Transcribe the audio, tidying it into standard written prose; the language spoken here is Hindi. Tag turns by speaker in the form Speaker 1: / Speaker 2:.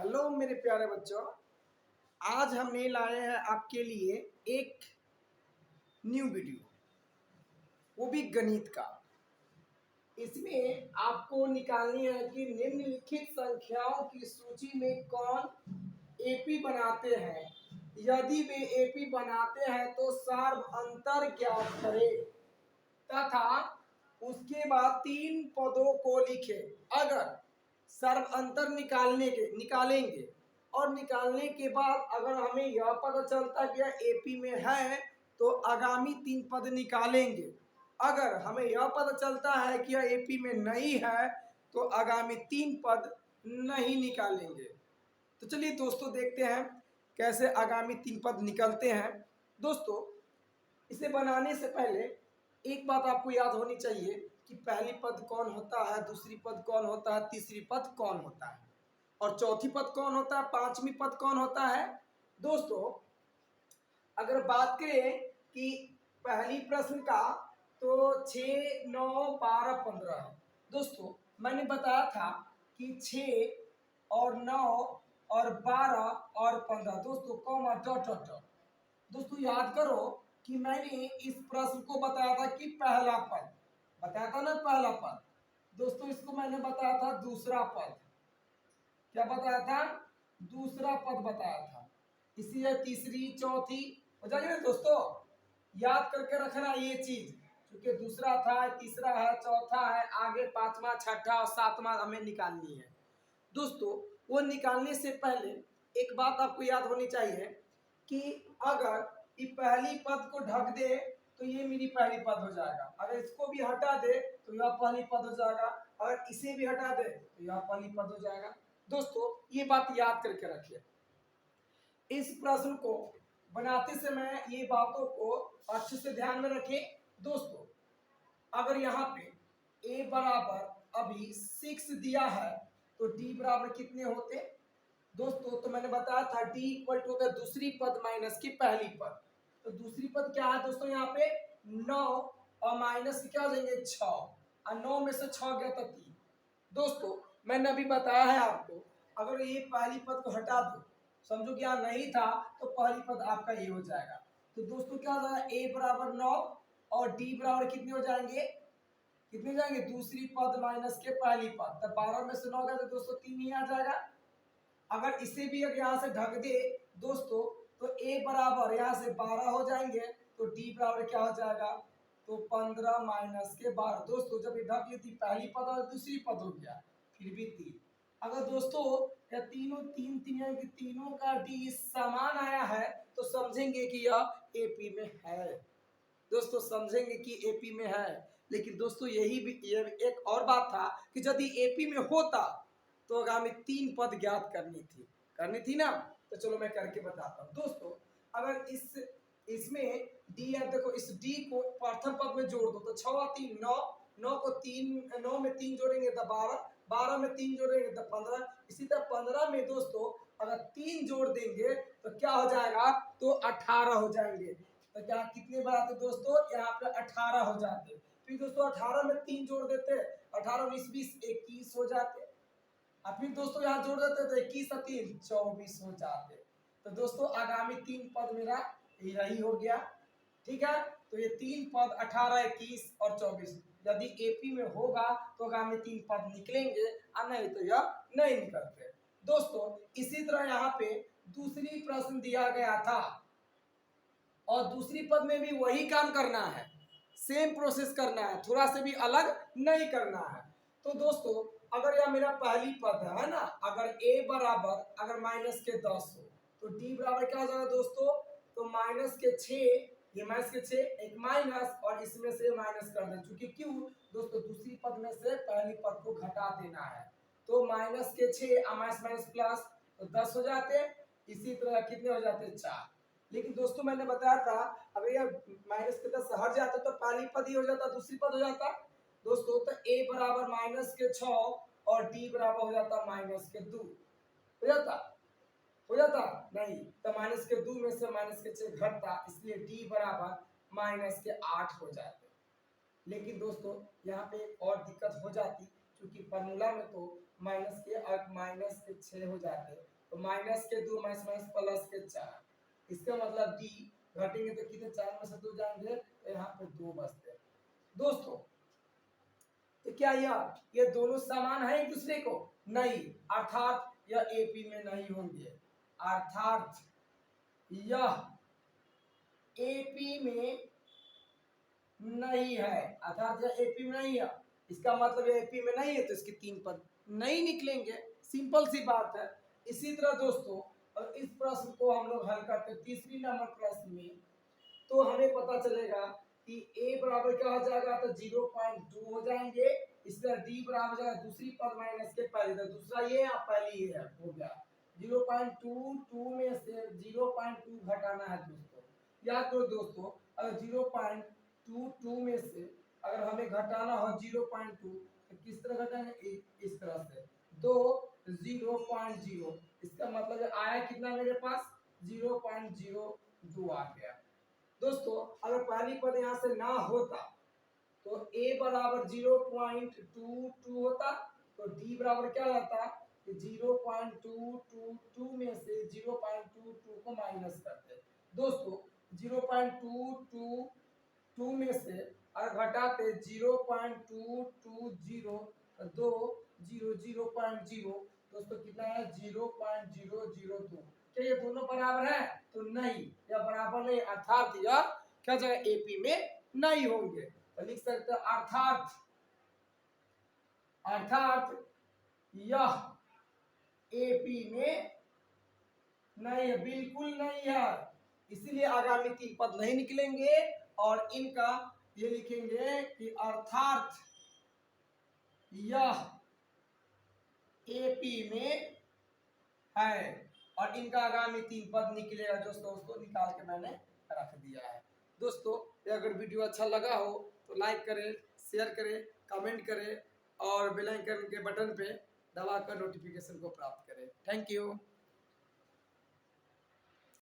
Speaker 1: हेलो मेरे प्यारे बच्चों। आज हमने लाए हैं आपके लिए एक न्यू वीडियो, वो भी गणित का। इसमें आपको निकालनी है कि निम्नलिखित संख्याओं की सूची में कौन एपी बनाते हैं। यदि वे एपी बनाते हैं तो सर्व अंतर ज्ञात करें तथा उसके बाद तीन पदों को लिखे। अगर सर्व अंतर निकालेंगे और निकालने के बाद अगर हमें यह पता चलता कि यह एपी में है तो आगामी तीन पद निकालेंगे। अगर हमें यह पता चलता है कि यह एपी में नहीं है तो आगामी तीन पद नहीं निकालेंगे। तो चलिए दोस्तों देखते हैं कैसे आगामी तीन पद निकलते हैं। दोस्तों, इसे बनाने से पहले एक बात आपको याद होनी चाहिए कि पहली पद कौन होता है, दूसरी पद कौन होता है, तीसरी पद कौन होता है और चौथी पद कौन होता है, पांचवी पद कौन होता है। दोस्तों, अगर बात करें कि पहली प्रश्न का तो 6, 9, 12, 15 है। दोस्तों, मैंने बताया था कि 6 और 9 और 12 और 15 दोस्तों कॉमा डॉट डॉट डॉट। दोस्तों याद करो कि मैंने इस प्रश्न को बताया था कि पहला पद बताया था ना, पहला पद। दोस्तों इसको मैंने बताया था दूसरा पद। क्या बताया था? दूसरा पद बताया था। इसी तीसरी चौथी हो जाएगी ना दोस्तों। याद करके रखना ये चीज, क्योंकि दूसरा था, तीसरा है, चौथा है, आगे पांचवा, छठा और सातवां हमें निकालनी है। दोस्तों, वो निकालने से पहले एक बात आपको याद होनी चाहिए कि अगर ये पहली पद को ढक दे तो ये मेरी पहली पद हो जाएगा। अगर इसको भी हटा दे तो यह पहली पद हो जाएगा। अगर इसे भी हटा दे तो यह पहली पद हो जाएगा। दोस्तों ये बात याद करके रखिए। इस प्रश्न को बनाते समय ये बातों को अच्छे से ध्यान में रखें। दोस्तों, अगर यहाँ पे a बराबर अभी 6 दिया है तो d बराबर कितने होते? दोस्तों तो मैंने बताया था d इक्वल टू होता है दूसरी पद माइनस की पहली पद। तो दूसरी पद क्या है दोस्तों? यहाँ पे 9 और माइनस क्या हो जाएंगे 6 और 9 में से 6 गया तो 3। दोस्तों मैंने अभी बताया है आपको, अगर ये पहली पद को हटा दो, समझो कि यहाँ नहीं था तो पहली पद आपका ये हो जाएगा। तो दोस्तों क्या हो जाएगा? a बराबर 9 और d बराबर कितने हो जाएंगे? कितने हो जाएंगे? दूसरी पद माइनस के पहली पद। तब 12 में से 9 गया तो दोस्तों 3 ही आ जाएगा। अगर इसे भी अगर यहाँ से ढक दे दोस्तों तो a बराबर यहाँ से 12 हो जाएंगे तो d बराबर क्या हो जाएगा? तो 15 माइनस के 12। दोस्तों जब ये ढक लेती पहली पद और दूसरी पद हो गया, फिर भी 3। अगर दोस्तों या तीनों तीन तीन यानी कि तीनों का d समान आया है तो समझेंगे कि यह एपी में है। दोस्तों समझेंगे कि एपी में है। लेकिन दोस्तों यही भी एक और बात था कि यदि एपी में होता तो आगामी तीन पद ज्ञात करनी थी ना। तो चलो मैं करके बताता हूँ। दोस्तों अगर इसमें डी है, देखो इस डी को प्रथम पद में जोड़ दो तो 6 और 3 9, 9 को 3, 9 में 3 जोड़ेंगे तो 12, 12 में 3 जोड़ेंगे तो 15। इसी तरह 15 में दोस्तों अगर 3 जोड़ देंगे तो क्या हो जाएगा? तो 18 हो जाएंगे। तो क्या कितने बार आते दोस्तों? यहाँ पे 18 हो जाते। फिर दोस्तों 18 में 3 जोड़ देते, 18 19 20 21 हो जाते। अब फिर दोस्तों यहाँ जोड़ देते तो 21 और 3 24 हो जाते। तो दोस्तों आगामी तीन पद मेरा यही हो गया। ठीक है, तो ये तीन पद 18, 21 और 24 यदि एपी में होगा तो आगामी तीन पद निकलेंगे और नहीं तो यह नहीं निकलते। दोस्तों इसी तरह यहाँ पे दूसरी प्रश्न दिया गया था और दूसरी पद में भी वही काम करना है, सेम प्रोसेस करना है, थोड़ा से भी अलग नहीं करना है। तो दोस्तों अगर यह मेरा पहली पद है ना, अगर a बराबर अगर माइनस के 10 हो तो d बराबर क्या हो जाएगा दोस्तों? तो माइनस के 6, ये माइनस के 6 एक माइनस और इसमें से माइनस कर दें। चूंकि क्यों दोस्तों? दूसरी पद में से पहली पद को घटा देना है। तो माइनस के 6 माइनस माइनस प्लस तो 10 हो जाते। इसी तरह कितने हो जाते? 4। लेकिन दोस्तों मैंने बताया था अगर यह माइनस के 10 हट जाता तो पहली पद ही हो जाता, दूसरी पद हो जाता। दोस्तों तो a बराबर माइनस के 6 और d बराबर हो जाता माइनस के 2। हो जाता? हो जाता नहीं, तो माइनस के 2 में से माइनस के 6 घटता, इसलिए d बराबर माइनस के 8 हो जाते। लेकिन दोस्तों यहाँ पे एक और दिक्कत हो जाती, क्योंकि फार्मूला में तो माइनस के 6 हो जाते, तो माइनस के 2 माइनस माइनस प्लस के 4, इसका मतलब डी घटेंगे तो कितने, 4 में से 2 जाएंगे तो यहाँ पे 2 बचते हैं दोस्तों। तो क्या ये दोनों समान है एक दूसरे को? नहीं, अर्थात यह एपी में नहीं होंगे, अर्थात यह एपी में नहीं है, अर्थात यह एपी में नहीं है। इसका मतलब ये एपी में नहीं है तो इसके 3 पद नहीं निकलेंगे, सिंपल सी बात है। इसी तरह दोस्तों और इस प्रश्न को हम लोग हल करते हैं तीसरी नंबर प्रश्न में, तो हमें पता चलेगा कि a बराबर क्या हो जाएगा, तो 0.2 हो जाएंगे, इस तरह d बराबर हो जाएगा दूसरी पद माइनस के पहले, तो दूसरा ये या पहली ये हो गया 0.22 में से 0.2 घटाना है दोस्तों। याद करो दोस्तों, अगर 0.22 में से अगर हमें घटाना हो 0.2 तो किस तरह घटाएंगे, इस तरह से 2 0.0, इसका मतलब आया कितना मेरे पास 0.02 आ गया दोस्तों। अगर पहली पद यहाँ से ना होता तो a बराबर 0.22 होता, तो d बराबर क्या रहता, 0.222 में से 0.22 को माइनस करते दोस्तों। 0.222 में से अगर घटाते 0.220 तो 0.0 दोस्तों कितना है 0.002। क्या ये दोनों बराबर है? तो नहीं, यह बराबर नहीं, अर्थात यह क्या जगह एपी में नहीं होंगे। तो लिख सकते हैं अर्थात यह एपी में नहीं है, बिल्कुल नहीं है, इसीलिए आगामी 3 पद नहीं निकलेंगे और इनका ये लिखेंगे कि अर्थात यह एपी में है, और इनका आगामी 3 पद निकलेगा दोस्तों, उसको निकाल के मैंने रख दिया है दोस्तों। अगर वीडियो अच्छा लगा हो तो लाइक करें, शेयर करें, कमेंट करें और बेल आइकन के बटन पे दबाकर नोटिफिकेशन को प्राप्त करें। Thank you.